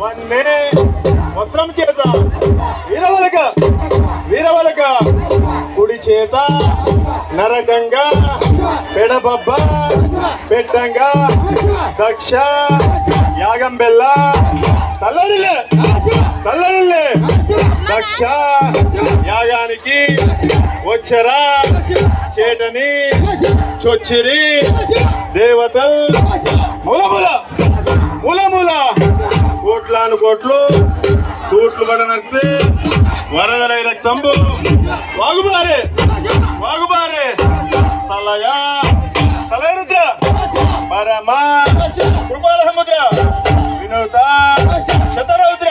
వన్నే వస్త్రం చేత వీరవలక వీరవలక కుడి చేత నరకంగా పెడబబ్బ పెట్టంగా దక్ష యాగం బెల్ల తల్లడిల్లే తల్లడిల్లే దక్ష యాగానికి వచ్చరా చేటని చొచ్చిరి దేవతల్ మూలముల మూలముల కోట్లాను కోట్లు తూట్లు పడనర్తే వరదలై రక్తంబు వాగుబారే వాగుబారే తలయ తలయరుద్ర పరమ కృపాల సముద్ర వినోద శతరౌద్ర